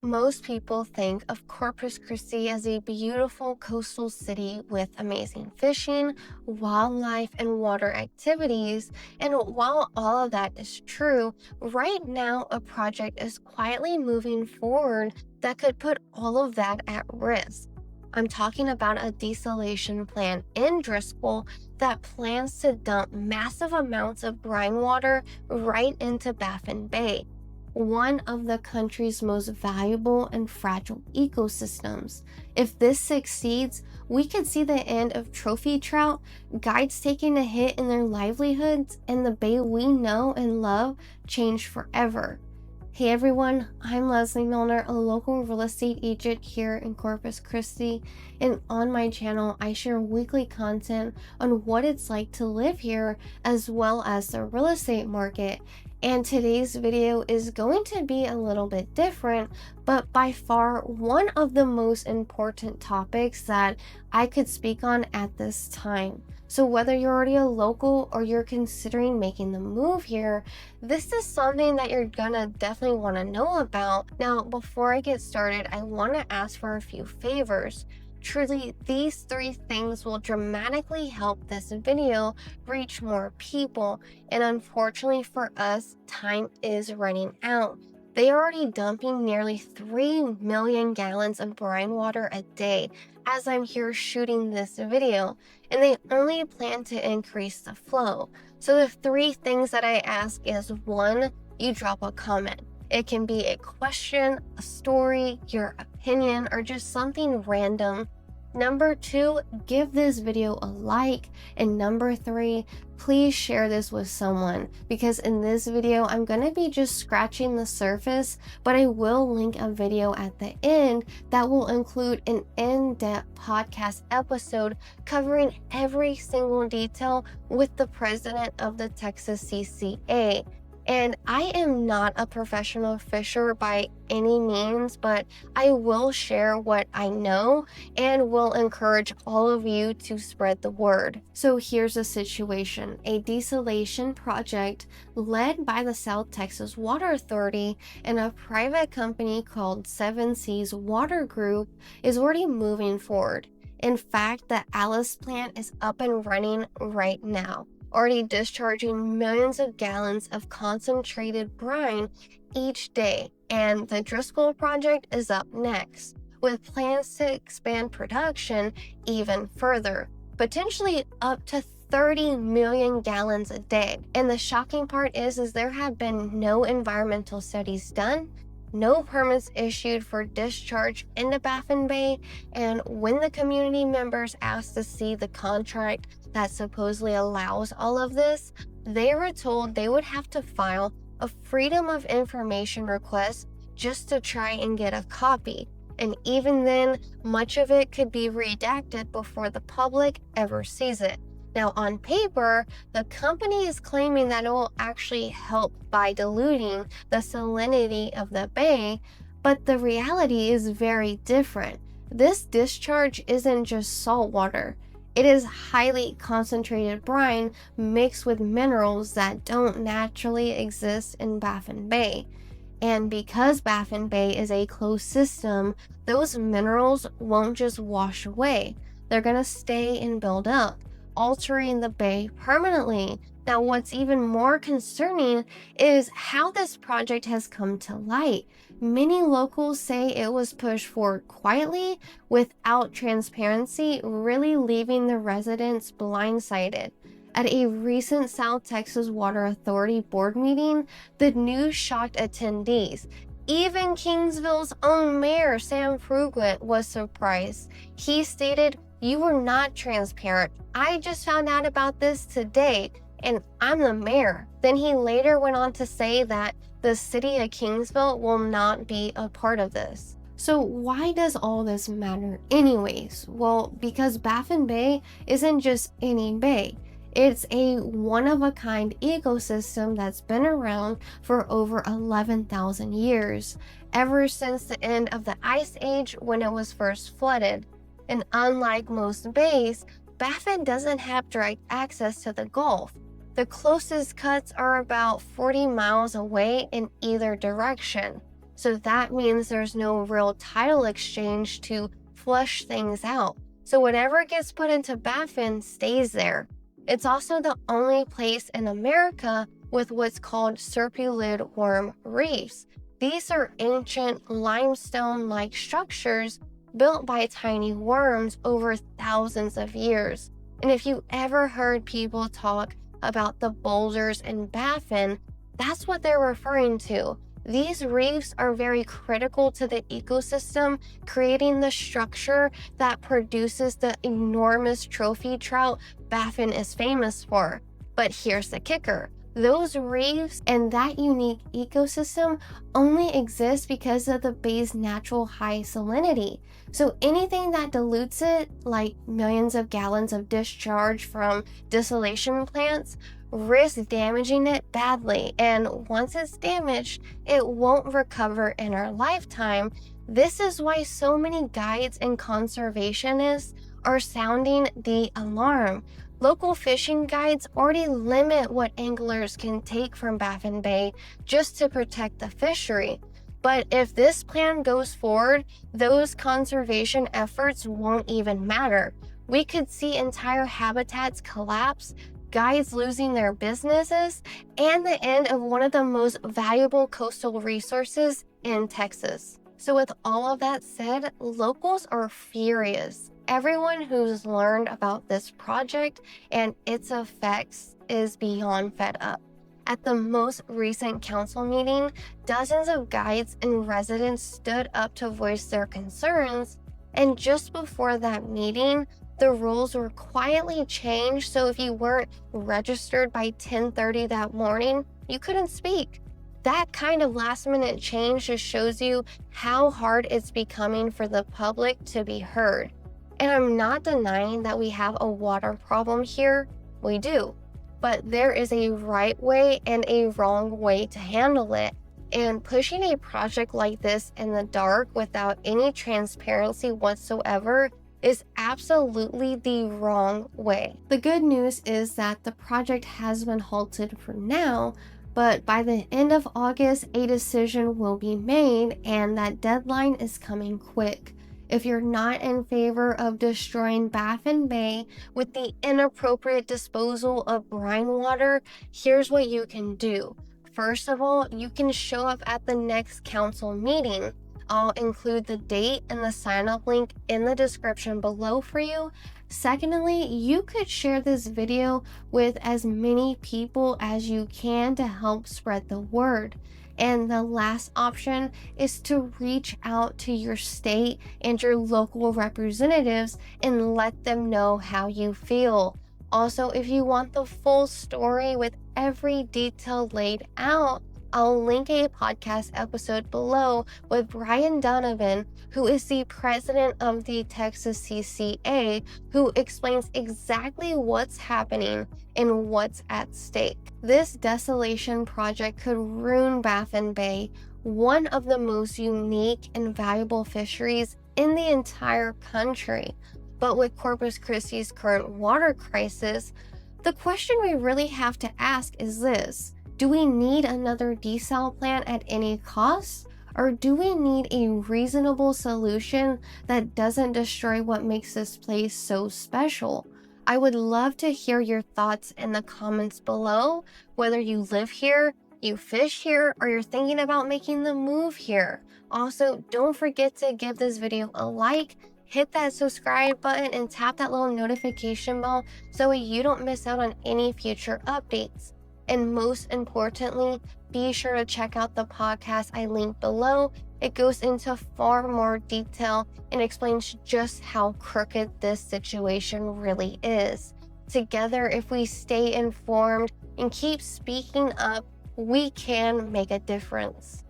Most people think of Corpus Christi as a beautiful coastal city with amazing fishing, wildlife, and water activities. And while all of that is true, right now a project is quietly moving forward that could put all of that at risk. I'm talking about a desalination plant in Driscoll that plans to dump massive amounts of brine water right into Baffin Bay, one of the country's most valuable and fragile ecosystems. If this succeeds, we could see the end of trophy trout, guides taking a hit in their livelihoods, and the bay we know and love change forever. Hey everyone, I'm Lezli Milner, a local real estate agent here in Corpus Christi, and on my channel I share weekly content on what it's like to live here as well as the real estate market. And today's video is going to be a little bit different, but by far one of the most important topics that I could speak on at this time. So whether you're already a local or you're considering making the move here, this is something that you're gonna definitely want to know about. Now, before I get started, I want to ask for a few favors. Truly, these 3 things will dramatically help this video reach more people, and unfortunately for us, time is running out. They are already dumping nearly 3 million gallons of brine water a day as I'm here shooting this video, and they only plan to increase the flow. So the 3 things that I ask is 1, you drop a comment. It can be a question, a story, your opinion, or just something random. Number 2, give this video a like. And number 3, please share this with someone, because in this video I'm going to be just scratching the surface, but I will link a video at the end that will include an in-depth podcast episode covering every single detail with the president of the Texas CCA. And I am not a professional fisher by any means, but I will share what I know and will encourage all of you to spread the word. So here's the situation. A desalination project led by the South Texas Water Authority and a private company called 7 Seas Water Group is already moving forward. In fact, the Alice plant is up and running right now, already discharging millions of gallons of concentrated brine each day. And the Driscoll project is up next, with plans to expand production even further, potentially up to 30 million gallons a day. And the shocking part is there have been no environmental studies done, no permits issued for discharge into Baffin Bay, and when the community members asked to see the contract that supposedly allows all of this, they were told they would have to file a Freedom of Information request just to try and get a copy. And even then, much of it could be redacted before the public ever sees it. Now, on paper, the company is claiming that it will actually help by diluting the salinity of the bay, but the reality is very different. This discharge isn't just salt water. It is highly concentrated brine mixed with minerals that don't naturally exist in Baffin Bay. And because Baffin Bay is a closed system, those minerals won't just wash away. They're going to stay and build up, altering the bay permanently. Now, what's even more concerning is how this project has come to light. Many locals say it was pushed forward quietly without transparency, really leaving the residents blindsided. At a recent South Texas Water Authority board meeting, the news shocked attendees. Even Kingsville's own mayor, Sam Fruguet, was surprised. He stated, "You were not transparent. I just found out about this today, and I'm the mayor." Then he later went on to say that the city of Kingsville will not be a part of this. So why does all this matter anyways? Well, because Baffin Bay isn't just any bay. It's a one-of-a-kind ecosystem that's been around for over 11,000 years, ever since the end of the Ice Age when it was first flooded. And unlike most bays, Baffin doesn't have direct access to the Gulf. The closest cuts are about 40 miles away in either direction. So that means there's no real title exchange to flush things out. So whatever gets put into Baffin stays there. It's also the only place in America with what's called serpulid worm reefs. These are ancient limestone-like structures built by tiny worms over thousands of years. And if you ever heard people talk about the boulders in Baffin, that's what they're referring to. These reefs are very critical to the ecosystem, creating the structure that produces the enormous trophy trout Baffin is famous for. But here's the kicker. Those reefs and that unique ecosystem only exist because of the bay's natural high salinity. So anything that dilutes it, like millions of gallons of discharge from desalination plants, risks damaging it badly. And once it's damaged, it won't recover in our lifetime. This is why so many guides and conservationists are sounding the alarm. Local fishing guides already limit what anglers can take from Baffin Bay just to protect the fishery. But if this plan goes forward, those conservation efforts won't even matter. We could see entire habitats collapse, guides losing their businesses, and the end of one of the most valuable coastal resources in Texas. So with all of that said, locals are furious. Everyone who's learned about this project and its effects is beyond fed up. At the most recent council meeting, dozens of guides and residents stood up to voice their concerns, and just before that meeting, the rules were quietly changed, so if you weren't registered by 10:30 that morning, you couldn't speak. That kind of last-minute change just shows you how hard it's becoming for the public to be heard. And I'm not denying that we have a water problem here. We do. But there is a right way and a wrong way to handle it. And pushing a project like this in the dark without any transparency whatsoever is absolutely the wrong way. The good news is that the project has been halted for now, but by the end of August, a decision will be made, and that deadline is coming quick. If you're not in favor of destroying Baffin Bay with the inappropriate disposal of brine water, here's what you can do. First of all, you can show up at the next council meeting. I'll include the date and the sign-up link in the description below for you. Secondly, you could share this video with as many people as you can to help spread the word. And the last option is to reach out to your state and your local representatives and let them know how you feel. Also, if you want the full story with every detail laid out, I'll link a podcast episode below with Brian Donovan, who is the president of the Texas CCA, who explains exactly what's happening and what's at stake. This desalination project could ruin Baffin Bay, one of the most unique and valuable fisheries in the entire country. But with Corpus Christi's current water crisis, the question we really have to ask is this: do we need another desal plant at any cost? Or do we need a reasonable solution that doesn't destroy what makes this place so special? I would love to hear your thoughts in the comments below, whether you live here, you fish here, or you're thinking about making the move here. Also, don't forget to give this video a like, hit that subscribe button, and tap that little notification bell so you don't miss out on any future updates. And most importantly, be sure to check out the podcast I linked below. It goes into far more detail and explains just how crooked this situation really is. Together, if we stay informed and keep speaking up, we can make a difference.